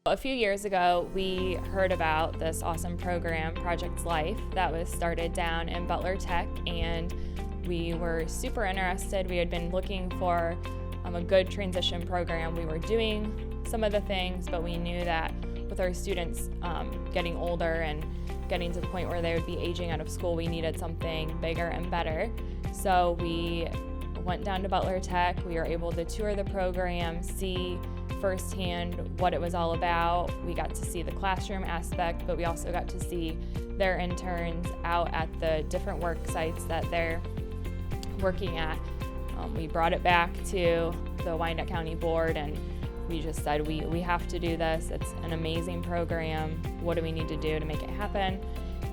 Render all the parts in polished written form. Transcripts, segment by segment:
A few years ago, we heard about this awesome program, Project Life, that was started down in Butler Tech, and we were super interested. We had been looking for a good transition program. We were doing some of the things, but we knew that with our students getting older and getting to the point where they would be aging out of school, we needed something bigger and better. So we went down to Butler Tech. We were able to tour the program, see firsthand what it was all about. We got to see the classroom aspect, but we also got to see their interns out at the different work sites that they're working at. We brought it back to the Wyandot County Board, and we just said we have to do this. It's an amazing program. What do we need to do to make it happen?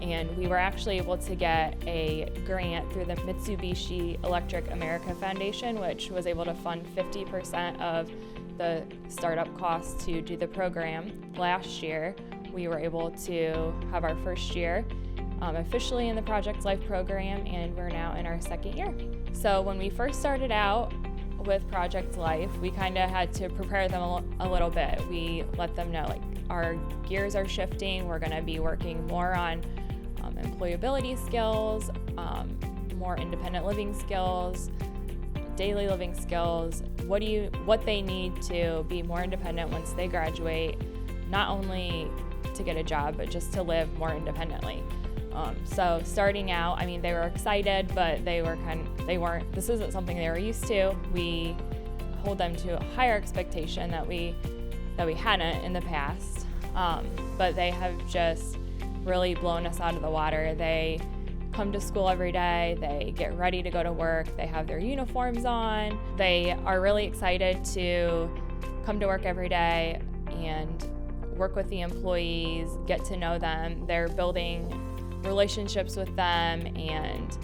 And we were actually able to get a grant through the Mitsubishi Electric America Foundation, which was able to fund 50% of the startup costs to do the program. Last year, we were able to have our first year officially in the Project Life program, and we're now in our second year. So when we first started out with Project Life, we kind of had to prepare them a little bit. We let them know, like, our gears are shifting. We're going to be working more on employability skills, more independent living skills, daily living skills, what they need to be more independent once they graduate, not only to get a job, but just to live more independently. So starting out, I mean, they were excited, but this isn't something they were used to. We hold them to a higher expectation that we hadn't in the past, but they have just really blown us out of the water. They come to school every day, they get ready to go to work, they have their uniforms on, they are really excited to come to work every day and work with the employees, get to know them. They're building relationships with them, and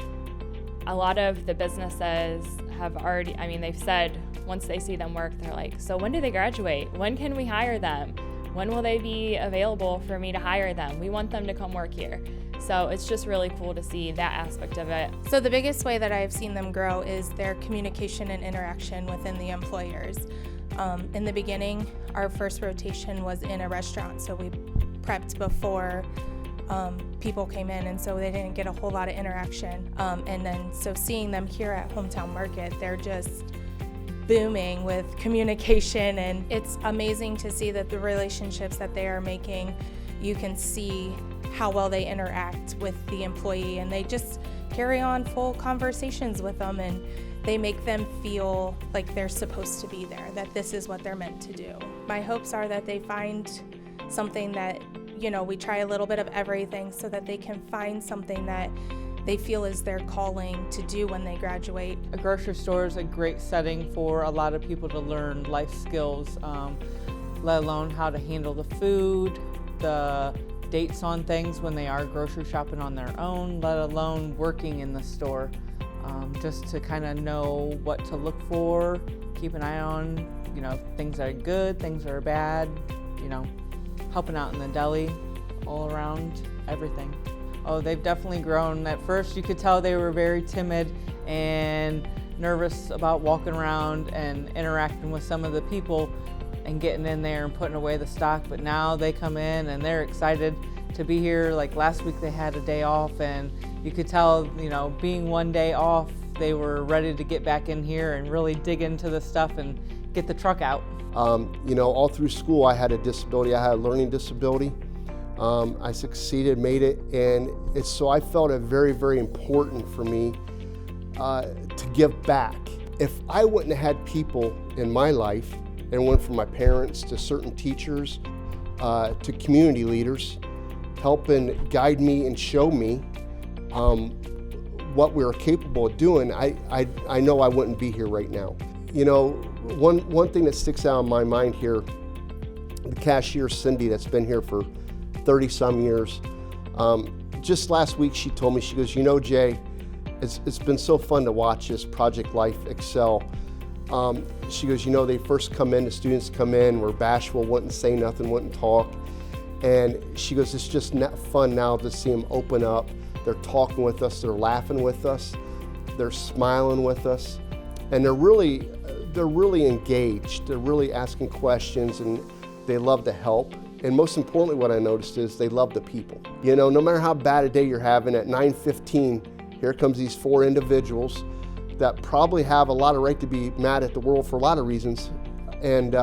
a lot of the businesses have already, they've said once they see them work, they're like, so when do they graduate? When can we hire them? When will they be available for me to hire them? We want them to come work here. So it's just really cool to see that aspect of it. So the biggest way that I've seen them grow is their communication and interaction within the employers. In the beginning, our first rotation was in a restaurant, so we prepped before people came in, and so they didn't get a whole lot of interaction. And then so seeing them here at Hometown Market, they're just booming with communication, and it's amazing to see that the relationships that they are making, you can see how well they interact with the employee, and they just carry on full conversations with them, and they make them feel like they're supposed to be there, that this is what they're meant to do. My hopes are that they find something that, we try a little bit of everything so that they can find something that they feel is their calling to do when they graduate. A grocery store is a great setting for a lot of people to learn life skills, let alone how to handle the food, the dates on things when they are grocery shopping on their own, let alone working in the store. Just to kind of know what to look for, keep an eye on, things that are good, things that are bad, helping out in the deli, all around, everything. Oh, they've definitely grown. At first, you could tell they were very timid and nervous about walking around and interacting with some of the people and getting in there and putting away the stock, but now they come in and they're excited to be here. Like last week they had a day off, and you could tell, being one day off, they were ready to get back in here and really dig into the stuff and get the truck out. All through school I had a disability. I had a learning disability. I succeeded, made it, and so I felt it very, very important for me to give back. If I wouldn't have had people in my life, and went from my parents to certain teachers to community leaders, helping guide me and show me what we were capable of doing, I know I wouldn't be here right now. One thing that sticks out in my mind here, the cashier Cindy that's been here for 30-some years, just last week she told me, she goes, Jay, it's been so fun to watch this Project Life excel. She goes, they first come in, the students come in, were bashful, wouldn't say nothing, wouldn't talk. And she goes, it's just fun now to see them open up. They're talking with us, they're laughing with us, they're smiling with us, and they're really engaged. They're really asking questions, and they love to help, and most importantly what I noticed is they love the people. You know, no matter how bad a day you're having, at 9:15, here comes these 4 individuals that probably have a lot of right to be mad at the world for a lot of reasons. And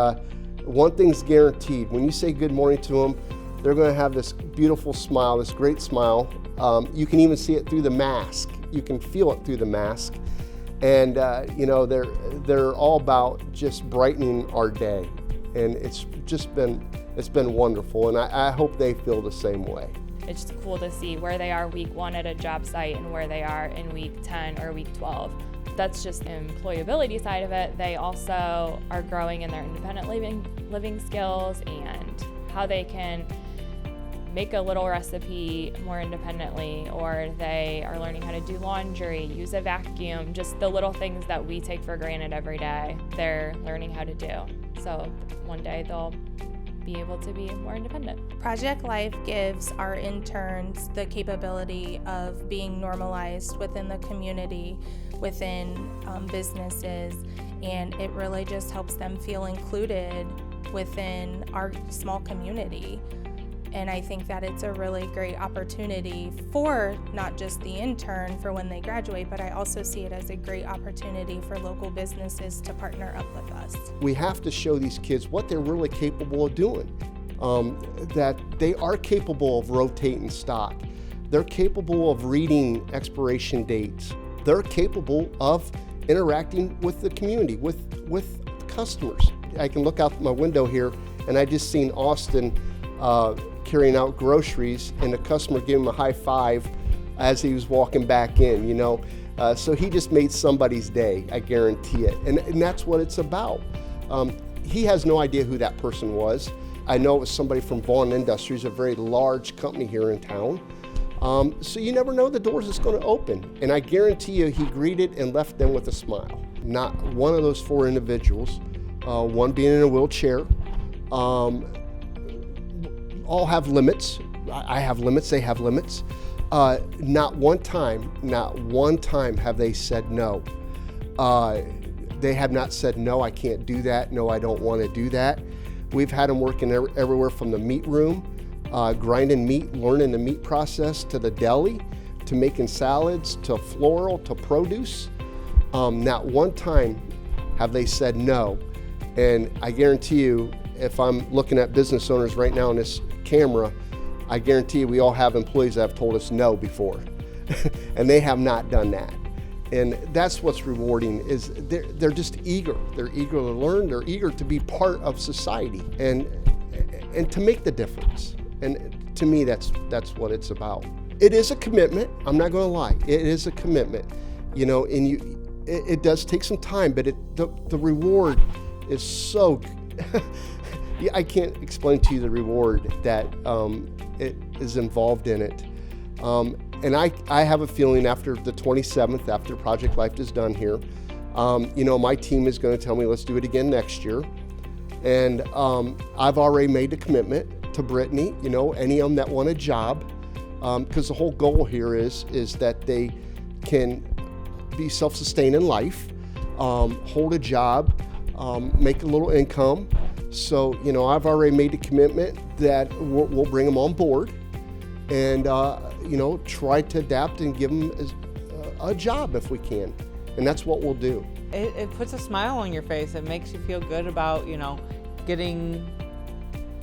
one thing's guaranteed, when you say good morning to them, they're gonna have this beautiful smile, this great smile. You can even see it through the mask. You can feel it through the mask. And you know, they're all about just brightening our day. And it's been wonderful, and I hope they feel the same way. It's just cool to see where they are week 1 at a job site and where they are in week 10 or week 12. That's just the employability side of it. They also are growing in their independent living skills and how they can make a little recipe more independently, or they are learning how to do laundry, use a vacuum, just the little things that we take for granted every day, they're learning how to do. So one day they'll be able to be more independent. Project Life gives our interns the capability of being normalized within the community, within businesses, and it really just helps them feel included within our small community. And I think that it's a really great opportunity for not just the intern for when they graduate, but I also see it as a great opportunity for local businesses to partner up with us. We have to show these kids what they're really capable of doing, that they are capable of rotating stock. They're capable of reading expiration dates. They're capable of interacting with the community, with customers. I can look out my window here and I just seen Austin carrying out groceries, and the customer gave him a high five as he was walking back in, you know. So he just made somebody's day, I guarantee it. And that's what it's about. He has no idea who that person was. I know it was somebody from Vaughn Industries, a very large company here in town. So you never know the doors it's going to open. And I guarantee you he greeted and left them with a smile. Not one of those 4 individuals, one being in a wheelchair, all have limits. I have limits, they have limits. Not one time have they said no. They have not said, no, I can't do that. No, I don't want to do that. We've had them working everywhere from the meat room, grinding meat, learning the meat process, to the deli, to making salads, to floral, to produce. Not one time have they said no. And I guarantee you, if I'm looking at business owners right now in this camera, I guarantee you we all have employees that have told us no before. And they have not done that. And that's what's rewarding, is they're just eager. They're eager to learn, they're eager to be part of society and to make the difference. And to me, that's what it's about. It is a commitment, I'm not gonna lie, it is a commitment. You know, and it does take some time, but the reward is so I can't explain to you the reward that it is involved in it. And I have a feeling after the 27th, after Project Life is done here, you know, my team is going to tell me, let's do it again next year. And I've already made a commitment to Brittany, you know, any of them that want a job, because the whole goal here is that they can be self-sustained in life, hold a job, make a little income. So, you know, I've already made a commitment that we'll bring them on board and, you know, try to adapt and give them a job if we can. And that's what we'll do. It puts a smile on your face. It makes you feel good about, you know, getting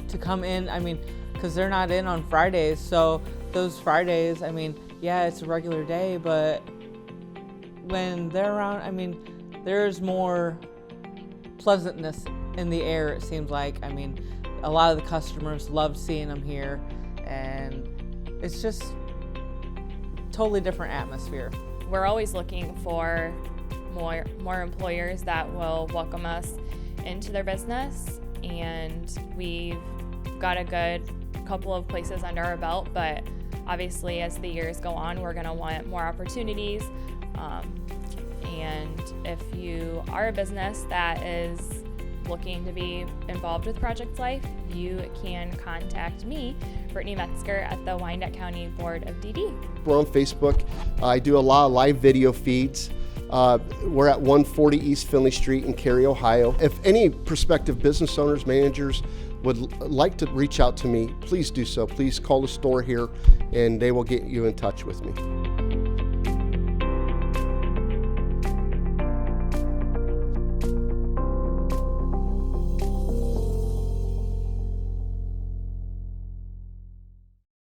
to come in. I mean, because they're not in on Fridays. So those Fridays, I mean, yeah, it's a regular day, but when they're around, I mean, there's more pleasantness in the air, it seems like. I mean, a lot of the customers love seeing them here, and it's just totally different atmosphere. We're always looking for more employers that will welcome us into their business, and we've got a good couple of places under our belt, but obviously as the years go on, we're going to want more opportunities. And if you are a business that is looking to be involved with Project Life, you can contact me, Brittany Metzger, at the Wyandot County Board of DD. We're on Facebook. I do a lot of live video feeds. We're at 140 East Finley Street in Cary, Ohio. If any prospective business owners, managers would like to reach out to me, please do so. Please call the store here and they will get you in touch with me.